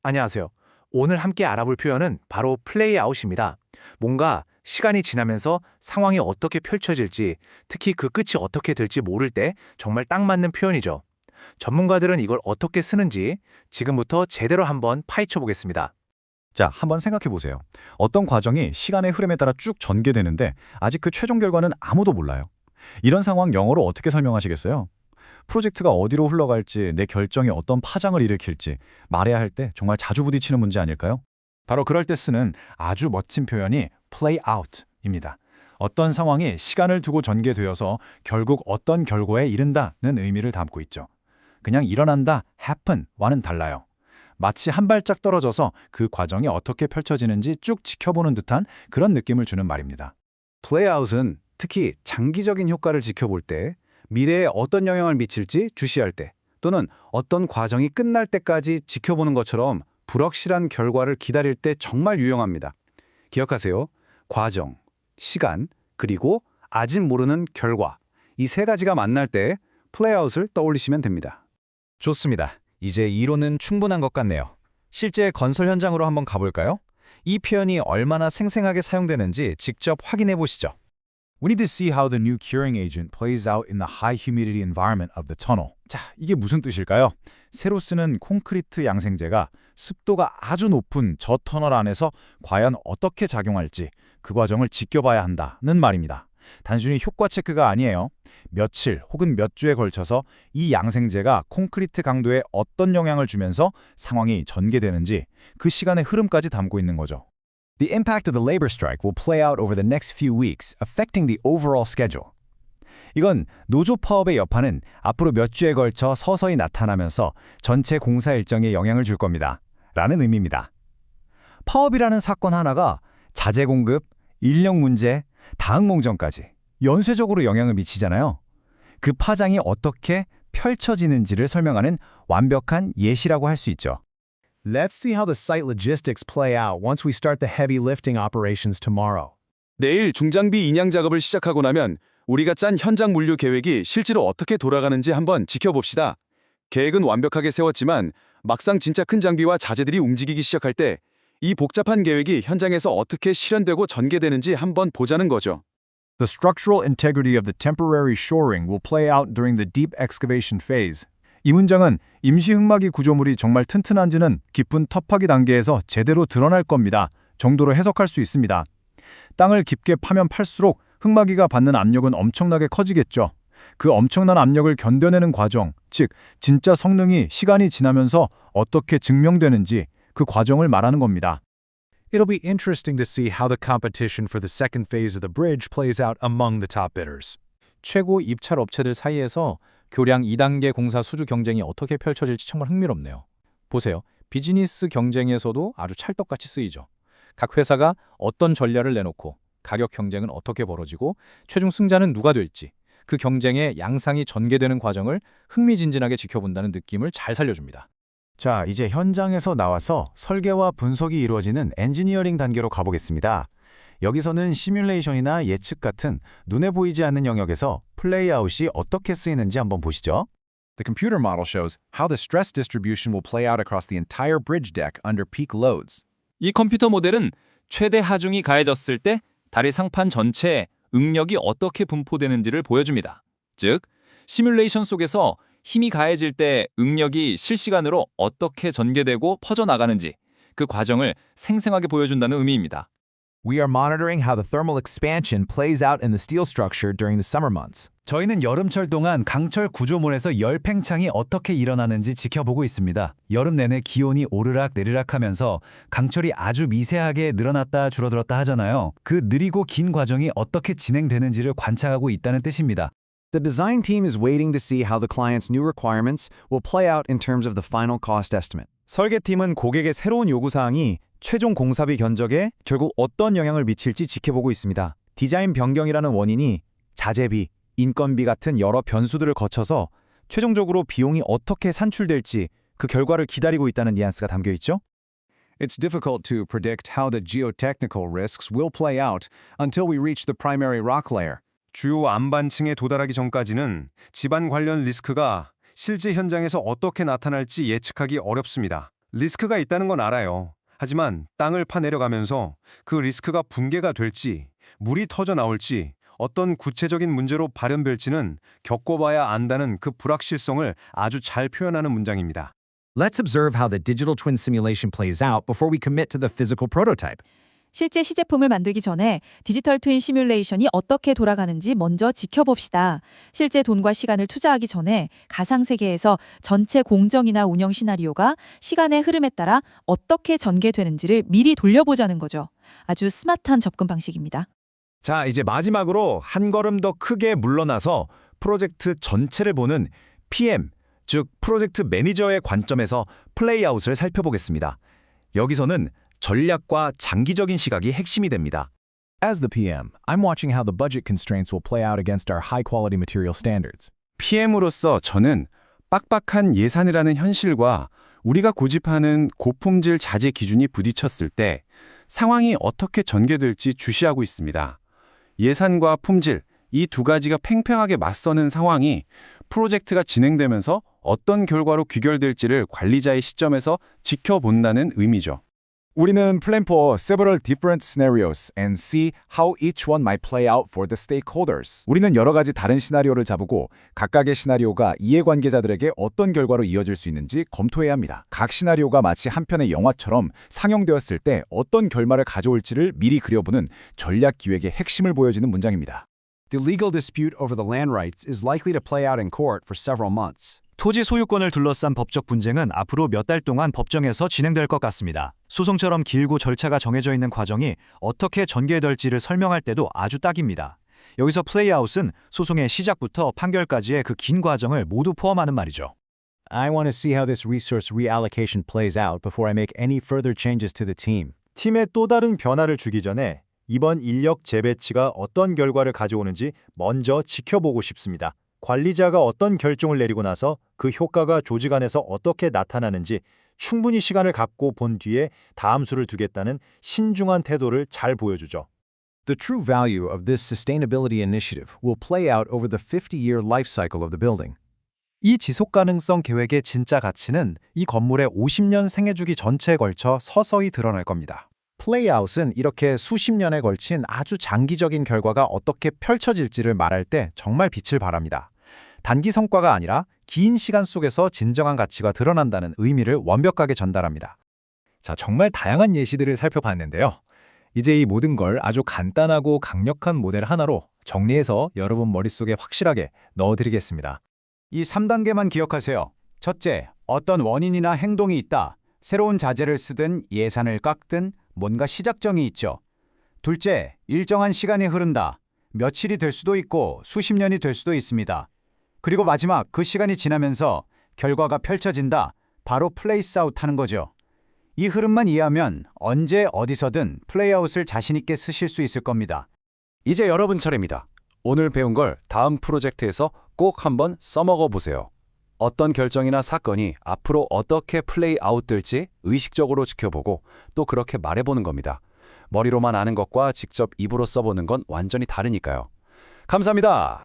안녕하세요. 오늘 함께 알아볼 표현은 바로 플레이 아웃입니다. 뭔가 시간이 지나면서 상황이 어떻게 펼쳐질지, 특히 그 끝이 어떻게 될지 모를 때 정말 딱 맞는 표현이죠. 전문가들은 이걸 어떻게 쓰는지 지금부터 제대로 한번 파헤쳐 보겠습니다. 자, 한번 생각해 보세요. 어떤 과정이 시간의 흐름에 따라 쭉 전개되는데 아직 그 최종 결과는 아무도 몰라요. 이런 상황 영어로 어떻게 설명하시겠어요? 프로젝트가 어디로 흘러갈지, 내 결정이 어떤 파장을 일으킬지 말해야 할 때 정말 자주 부딪히는 문제 아닐까요? 바로 그럴 때 쓰는 아주 멋진 표현이 play out입니다. 어떤 상황이 시간을 두고 전개되어서 결국 어떤 결과에 이른다는 의미를 담고 있죠. 그냥 일어난다, happen와는 달라요. 마치 한 발짝 떨어져서 그 과정이 어떻게 펼쳐지는지 쭉 지켜보는 듯한 그런 느낌을 주는 말입니다. 플레이아웃은 특히 장기적인 효과를 지켜볼 때, 미래에 어떤 영향을 미칠지 주시할 때, 또는 어떤 과정이 끝날 때까지 지켜보는 것처럼 불확실한 결과를 기다릴 때 정말 유용합니다. 기억하세요. 과정, 시간, 그리고 아직 모르는 결과. 이 세 가지가 만날 때 플레이아웃을 떠올리시면 됩니다. 좋습니다. 이제 이론은 충분한 것 같네요. 실제 건설 현장으로 한번 가볼까요? 이 표현이 얼마나 생생하게 사용되는지 직접 확인해 보시죠. We need to see how the new curing agent plays out in the high humidity environment of the tunnel. 자, 이게 무슨 뜻일까요? 새로 쓰는 콘크리트 양생제가 습도가 아주 높은 저 터널 안에서 과연 어떻게 작용할지 그 과정을 지켜봐야 한다는 말입니다. 단순히 효과 체크가 아니에요. 며칠 혹은 몇 주에 걸쳐서 이 양생제가 콘크리트 강도에 어떤 영향을 주면서 상황이 전개되는지 그 시간의 흐름까지 담고 있는 거죠. The impact of the labor strike will play out over the next few weeks, affecting the overall schedule. 이건 노조 파업의 여파는 앞으로 몇 주에 걸쳐 서서히 나타나면서 전체 공사 일정에 영향을 줄 겁니다. 라는 의미입니다. 파업이라는 사건 하나가 자재 공급, 인력 문제, 다음 공정까지 연쇄적으로 영향을 미치잖아요. 그 파장이 어떻게 펼쳐지는지를 설명하는 완벽한 예시라고 할 수 있죠. Let's see how the site logistics play out once we start the heavy lifting operations tomorrow. 내일 중장비 인양 작업을 시작하고 나면 우리가 짠 현장 물류 계획이 실제로 어떻게 돌아가는지 한번 지켜봅시다. 계획은 완벽하게 세웠지만 막상 진짜 큰 장비와 자재들이 움직이기 시작할 때 이 복잡한 계획이 현장에서 어떻게 실현되고 전개되는지 한번 보자는 거죠. The structural integrity of the temporary shoring will play out during the deep excavation phase. 이 문장은 임시 흙막이 구조물이 정말 튼튼한지는 깊은 터파기 단계에서 제대로 드러날 겁니다. 정도로 해석할 수 있습니다. 땅을 깊게 파면 팔수록 흙막이가 받는 압력은 엄청나게 커지겠죠. 그 엄청난 압력을 견뎌내는 과정, 즉 진짜 성능이 시간이 지나면서 어떻게 증명되는지 그 과정을 말하는 겁니다. It'll be interesting to see how the competition for the second phase of the bridge plays out among the top bidders. 최고 입찰 업체들 사이에서 교량 2단계 공사 수주 경쟁이 어떻게 펼쳐질지 정말 흥미롭네요. 보세요. 비즈니스 경쟁에서도 아주 찰떡같이 쓰이죠. 각 회사가 어떤 전략을 내놓고 가격 경쟁은 어떻게 벌어지고 최종 승자는 누가 될지 그 경쟁의 양상이 전개되는 과정을 흥미진진하게 지켜본다는 느낌을 잘 살려줍니다. 자, 이제 현장에서 나와서 설계와 분석이 이루어지는 엔지니어링 단계로 가보겠습니다. 여기서는 시뮬레이션이나 예측 같은 눈에 보이지 않는 영역에서 플레이아웃이 어떻게 쓰이는지 한번 보시죠. The computer model shows how the stress distribution will play out across the entire bridge deck under peak loads. 이 컴퓨터 모델은 최대 하중이 가해졌을 때 다리 상판 전체에 응력이 어떻게 분포되는지를 보여줍니다. 즉, 시뮬레이션 속에서 힘이 가해질 때 응력이 실시간으로 어떻게 전개되고 퍼져나가는지 그 과정을 생생하게 보여준다는 의미입니다. We are monitoring how the thermal expansion plays out in the steel structure during the summer months. 저희는 여름철 동안 강철 구조물에서 열 팽창이 어떻게 일어나는지 지켜보고 있습니다. 여름 내내 기온이 오르락 내리락 하면서 강철이 아주 미세하게 늘어났다 줄어들었다 하잖아요. 그 느리고 긴 과정이 어떻게 진행되는지를 관찰하고 있다는 뜻입니다. The design team is waiting to see how the client's new requirements will play out in terms of the final cost estimate. 설계팀은 고객의 새로운 요구사항이 최종 공사비 견적에 결국 어떤 영향을 미칠지 지켜보고 있습니다. 디자인 변경이라는 원인이 자재비, 인건비 같은 여러 변수들을 거쳐서 최종적으로 비용이 어떻게 산출될지 그 결과를 기다리고 있다는 뉘앙스가 담겨 있죠. It's difficult to predict how the geotechnical risks will play out until we reach the primary rock layer. 주요 안반층에 도달하기 전까지는 지반 관련 리스크가 실제 현장에서 어떻게 나타날지 예측하기 어렵습니다. 리스크가 있다는 건 알아요. 하지만 땅을 파내려가면서 그 리스크가 붕괴가 될지, 물이 터져 나올지, 어떤 구체적인 문제로 발현될지는 겪어봐야 안다는 그 불확실성을 아주 잘 표현하는 문장입니다. Let's observe how the digital twin simulation plays out before we commit to the physical prototype. 실제 시제품을 만들기 전에 디지털 트윈 시뮬레이션이 어떻게 돌아가는지 먼저 지켜봅시다. 실제 돈과 시간을 투자하기 전에 가상세계에서 전체 공정이나 운영 시나리오가 시간의 흐름에 따라 어떻게 전개되는지를 미리 돌려보자는 거죠. 아주 스마트한 접근 방식입니다. 자, 이제 마지막으로 한 걸음 더 크게 물러나서 프로젝트 전체를 보는 PM, 즉 프로젝트 매니저의 관점에서 플레이아웃을 살펴보겠습니다. 여기서는 전략과 장기적인 시각이 핵심이 됩니다. As the PM, I'm watching how the budget constraints will play out against our high-quality material standards. PM으로서 저는 빡빡한 예산이라는 현실과 우리가 고집하는 고품질 자재 기준이 부딪혔을 때 상황이 어떻게 전개될지 주시하고 있습니다. 예산과 품질, 이 두 가지가 팽팽하게 맞서는 상황이 프로젝트가 진행되면서 어떤 결과로 귀결될지를 관리자의 시점에서 지켜본다는 의미죠. 우리는 plan for several different scenarios and see how each one might play out for the stakeholders. 우리는 여러 가지 다른 시나리오를 잡고 각각의 시나리오가 이해관계자들에게 어떤 결과로 이어질 수 있는지 검토해야 합니다. 각 시나리오가 마치 한 편의 영화처럼 상영되었을 때 어떤 결말을 가져올지를 미리 그려보는 전략 기획의 핵심을 보여주는 문장입니다. The legal dispute over the land rights is likely to play out in court for several months. 토지 소유권을 둘러싼 법적 분쟁은 앞으로 몇 달 동안 법정에서 진행될 것 같습니다. 소송처럼 길고 절차가 정해져 있는 과정이 어떻게 전개될지를 설명할 때도 아주 딱입니다. 여기서 플레이아웃은 소송의 시작부터 판결까지의 그 긴 과정을 모두 포함하는 말이죠. I want to see how this resource reallocation plays out before I make any further changes to the team. 팀에 또 다른 변화를 주기 전에 이번 인력 재배치가 어떤 결과를 가져오는지 먼저 지켜보고 싶습니다. 관리자가 어떤 결정을 내리고 나서 그 효과가 조직 안에서 어떻게 나타나는지 충분히 시간을 갖고 본 뒤에 다음 수를 두겠다는 신중한 태도를 잘 보여주죠. The true value of this sustainability initiative will play out over the 50-year life cycle of the building. 이 지속가능성 계획의 진짜 가치는 이 건물의 50년 생애주기 전체에 걸쳐 서서히 드러날 겁니다. 플레이아웃은 이렇게 수십 년에 걸친 아주 장기적인 결과가 어떻게 펼쳐질지를 말할 때 정말 빛을 발합니다. 단기 성과가 아니라 긴 시간 속에서 진정한 가치가 드러난다는 의미를 완벽하게 전달합니다. 자, 정말 다양한 예시들을 살펴봤는데요. 이제 이 모든 걸 아주 간단하고 강력한 모델 하나로 정리해서 여러분 머릿속에 확실하게 넣어드리겠습니다. 이 3단계만 기억하세요. 첫째, 어떤 원인이나 행동이 있다. 새로운 자재를 쓰든 예산을 깎든 뭔가 시작점이 있죠. 둘째, 일정한 시간이 흐른다. 며칠이 될 수도 있고 수십 년이 될 수도 있습니다. 그리고 마지막, 그 시간이 지나면서 결과가 펼쳐진다. 바로 플레이스 아웃 하는 거죠. 이 흐름만 이해하면 언제 어디서든 플레이아웃을 자신 있게 쓰실 수 있을 겁니다. 이제 여러분 차례입니다. 오늘 배운 걸 다음 프로젝트에서 꼭 한번 써먹어 보세요. 어떤 결정이나 사건이 앞으로 어떻게 플레이 아웃될지 의식적으로 지켜보고 또 그렇게 말해보는 겁니다. 머리로만 아는 것과 직접 입으로 써보는 건 완전히 다르니까요. 감사합니다.